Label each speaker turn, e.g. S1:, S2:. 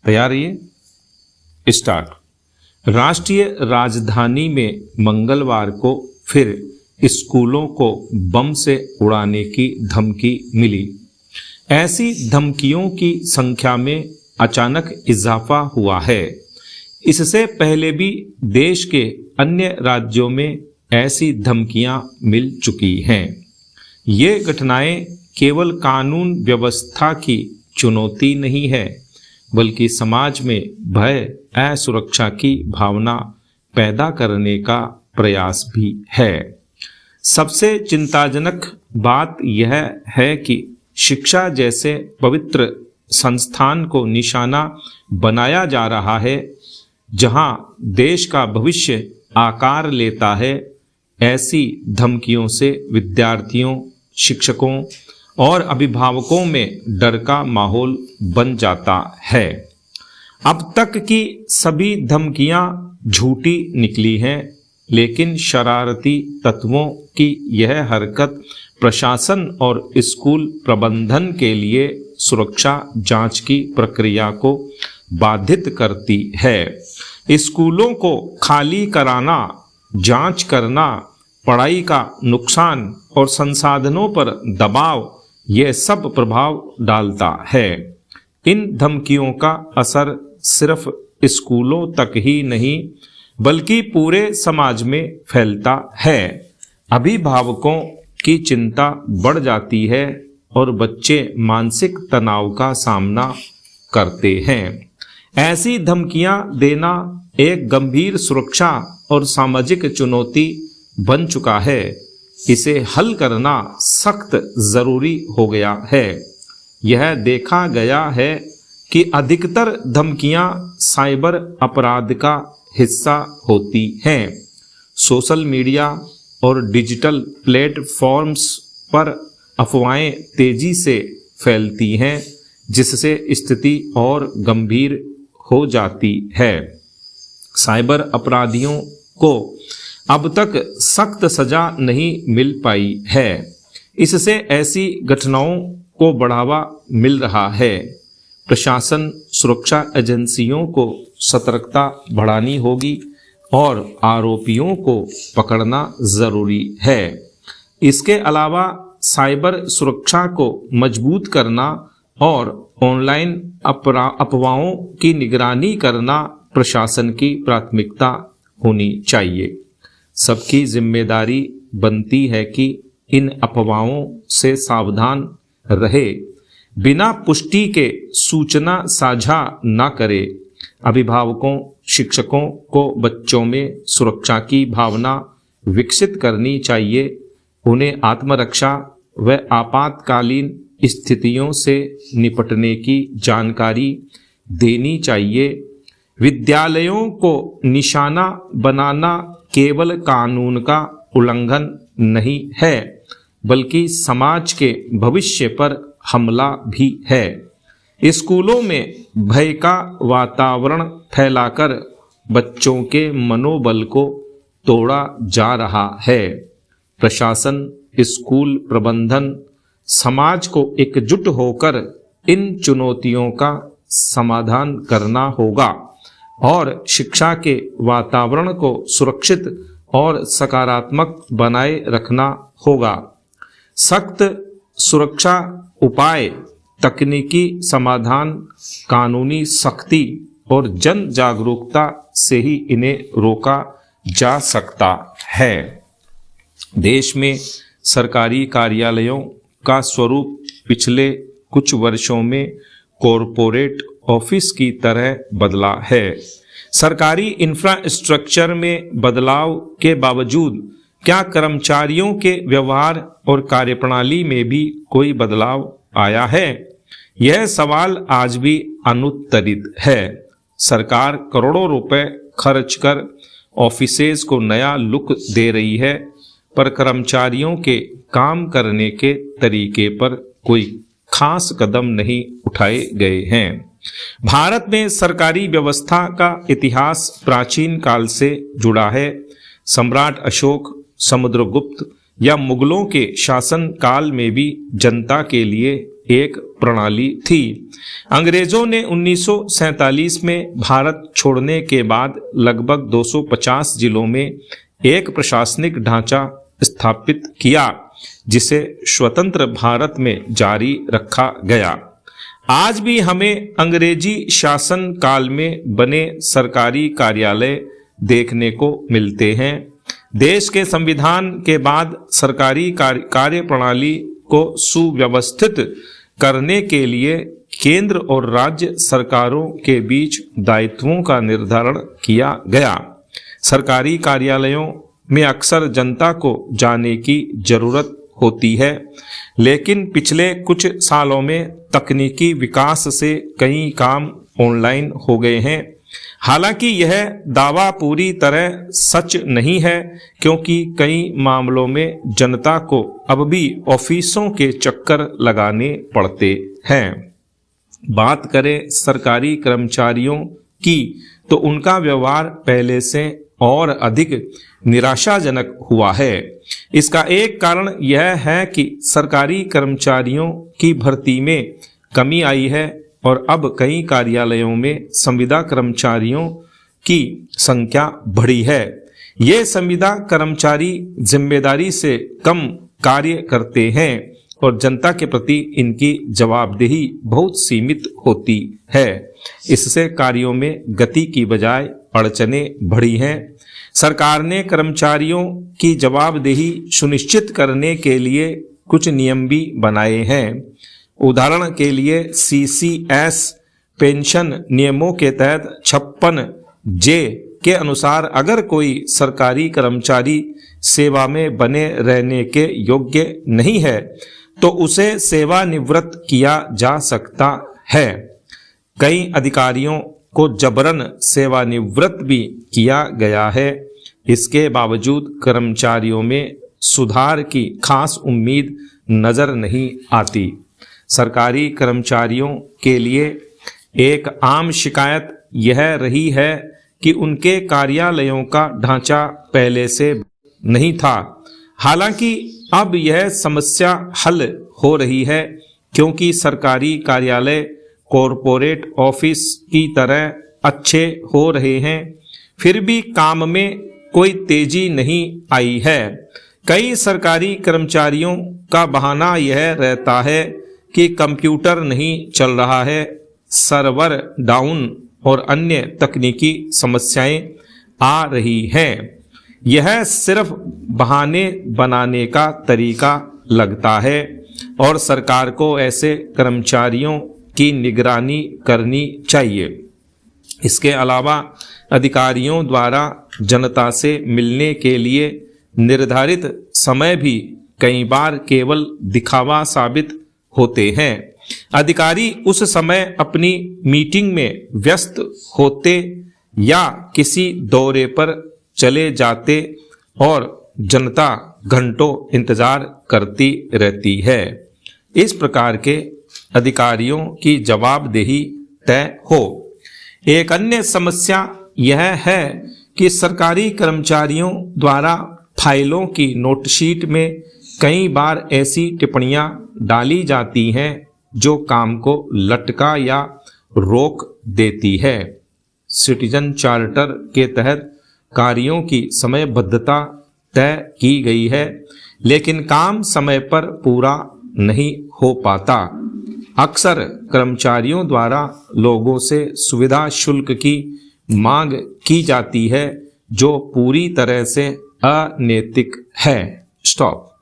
S1: तैयार रहिए। स्टार्ट। राष्ट्रीय राजधानी में मंगलवार को फिर स्कूलों को बम से उड़ाने की धमकी मिली। ऐसी धमकियों की संख्या में अचानक इजाफा हुआ है। इससे पहले भी देश के अन्य राज्यों में ऐसी धमकियां मिल चुकी हैं। ये घटनाएं केवल कानून व्यवस्था की चुनौती नहीं है, बल्कि समाज में भय, असुरक्षा की भावना पैदा करने का प्रयास भी है। सबसे चिंताजनक बात यह है कि शिक्षा जैसे पवित्र संस्थान को निशाना बनाया जा रहा है, जहां देश का भविष्य आकार लेता है। ऐसी धमकियों से विद्यार्थियों, शिक्षकों और अभिभावकों में डर का माहौल बन जाता है। अब तक की सभी धमकियां झूठी निकली हैं, लेकिन शरारती तत्वों की यह हरकत प्रशासन और स्कूल प्रबंधन के लिए सुरक्षा जांच की प्रक्रिया को बाधित करती है। स्कूलों को खाली कराना, जांच करना, पढ़ाई का नुकसान और संसाधनों पर दबाव, यह सब प्रभाव डालता है। इन धमकियों का असर सिर्फ स्कूलों तक ही नहीं, बल्कि पूरे समाज में फैलता है। अभिभावकों की चिंता बढ़ जाती है और बच्चे मानसिक तनाव का सामना करते हैं। ऐसी धमकियां देना एक गंभीर सुरक्षा और सामाजिक चुनौती बन चुका है। इसे हल करना सख्त जरूरी हो गया है। यह देखा गया है कि अधिकतर धमकियां साइबर अपराध का हिस्सा होती हैं। सोशल मीडिया और डिजिटल प्लेटफॉर्म्स पर अफवाहें तेजी से फैलती हैं, जिससे स्थिति और गंभीर हो जाती है। साइबर अपराधियों को अब तक सख्त सजा नहीं मिल पाई है। इससे ऐसी घटनाओं को बढ़ावा मिल रहा है। प्रशासन, सुरक्षा एजेंसियों को सतर्कता बढ़ानी होगी और आरोपियों को पकड़ना जरूरी है। इसके अलावा साइबर सुरक्षा को मजबूत करना और ऑनलाइन अफवाहों की निगरानी करना प्रशासन की प्राथमिकता होनी चाहिए। सबकी जिम्मेदारी बनती है कि इन अफवाहों से सावधान रहे, बिना पुष्टि के सूचना साझा न करे। अभिभावकों, शिक्षकों को बच्चों में सुरक्षा की भावना विकसित करनी चाहिए। उन्हें आत्मरक्षा व आपातकालीन स्थितियों से निपटने की जानकारी देनी चाहिए। विद्यालयों को निशाना बनाना केवल कानून का उल्लंघन नहीं है, बल्कि समाज के भविष्य पर हमला भी है। स्कूलों में भय का वातावरण फैलाकर बच्चों के मनोबल को तोड़ा जा रहा है। प्रशासन, स्कूल प्रबंधन, समाज को एकजुट होकर इन चुनौतियों का समाधान करना होगा और शिक्षा के वातावरण को सुरक्षित और सकारात्मक बनाए रखना होगा। सख्त सुरक्षा उपाय, तकनीकी समाधान, कानूनी सख्ती और जन जागरूकता से ही इन्हें रोका जा सकता है। देश में सरकारी कार्यालयों का स्वरूप पिछले कुछ वर्षों में कॉरपोरेट ऑफिस की तरह बदला है। सरकारी इंफ्रास्ट्रक्चर में बदलाव के बावजूद क्या कर्मचारियों के व्यवहार और कार्यप्रणाली में भी कोई बदलाव आया है? यह सवाल आज भी अनुत्तरित है। सरकार करोड़ों रुपए खर्च कर ऑफिसेज को नया लुक दे रही है, पर कर्मचारियों के काम करने के तरीके पर कोई खास कदम नहीं उठाए गए हैं। भारत में सरकारी व्यवस्था का इतिहास प्राचीन काल से जुड़ा है। सम्राट अशोक, समुद्रगुप्त या मुगलों के शासन काल में भी जनता के लिए एक प्रणाली थी। अंग्रेजों ने 1947 में भारत छोड़ने के बाद लगभग 250 जिलों में एक प्रशासनिक ढांचा स्थापित किया, जिसे स्वतंत्र भारत में जारी रखा गया। आज भी हमें अंग्रेजी शासन काल में बने सरकारी कार्यालय देखने को मिलते हैं। देश के संविधान के बाद सरकारी कार्य प्रणाली को सुव्यवस्थित करने के लिए केंद्र और राज्य सरकारों के बीच दायित्वों का निर्धारण किया गया। सरकारी कार्यालयों में अक्सर जनता को जाने की जरूरत होती है, लेकिन पिछले कुछ सालों में तकनीकी विकास से कई काम ऑनलाइन हो गए हैं। हालांकि यह दावा पूरी तरह सच नहीं है, क्योंकि कई मामलों में जनता को अब भी ऑफिसों के चक्कर लगाने पड़ते हैं। बात करें सरकारी कर्मचारियों की, तो उनका व्यवहार पहले से और अधिक निराशाजनक हुआ है। इसका एक कारण यह है कि सरकारी कर्मचारियों की भर्ती में कमी आई है और अब कई कार्यालयों में संविदा कर्मचारियों की संख्या बढ़ी है। ये संविदा कर्मचारी जिम्मेदारी से कम कार्य करते हैं और जनता के प्रति इनकी जवाबदेही बहुत सीमित होती है। इससे कार्यों में गति की बजाय अड़चनें बढ़ी हैं। सरकार ने कर्मचारियों की जवाबदेही सुनिश्चित करने के लिए कुछ नियम भी बनाए हैं। उदाहरण के लिए CCS पेंशन नियमों के तहत 56J के अनुसार अगर कोई सरकारी कर्मचारी सेवा में बने रहने के योग्य नहीं है तो उसे सेवानिवृत्त किया जा सकता है। कई अधिकारियों को जबरन सेवानिवृत्त भी किया गया है। इसके बावजूद कर्मचारियों में सुधार की खास उम्मीद नजर नहीं आती। सरकारी कर्मचारियों के लिए एक आम शिकायत यह रही है कि उनके कार्यालयों का ढांचा पहले से नहीं था। हालांकि अब यह समस्या हल हो रही है, क्योंकि सरकारी कार्यालय कॉरपोरेट ऑफिस की तरह अच्छे हो रहे हैं। फिर भी काम में कोई तेजी नहीं आई है। कई सरकारी कर्मचारियों का बहाना यह रहता है कि कंप्यूटर नहीं चल रहा है, सर्वर डाउन और अन्य तकनीकी समस्याएं आ रही हैं। यह सिर्फ बहाने बनाने का तरीका लगता है और सरकार को ऐसे कर्मचारियों की निगरानी करनी चाहिए। इसके अलावा अधिकारियों द्वारा जनता से मिलने के लिए निर्धारित समय भी कई बार केवल दिखावा साबित होते हैं। अधिकारी उस समय अपनी मीटिंग में व्यस्त होते या किसी दौरे पर चले जाते और जनता घंटों इंतजार करती रहती है। इस प्रकार के अधिकारियों की जवाबदेही तय हो। एक अन्य समस्या यह है कि सरकारी कर्मचारियों द्वारा फाइलों की नोटशीट में कई बार ऐसी टिप्पणियां डाली जाती हैं जो काम को लटका या रोक देती है। सिटीजन चार्टर के तहत कार्यों की समयबद्धता तय की गई है, लेकिन काम समय पर पूरा नहीं हो पाता। अक्सर कर्मचारियों द्वारा लोगों से सुविधा शुल्क की मांग की जाती है, जो पूरी तरह से अनैतिक है। स्टॉप।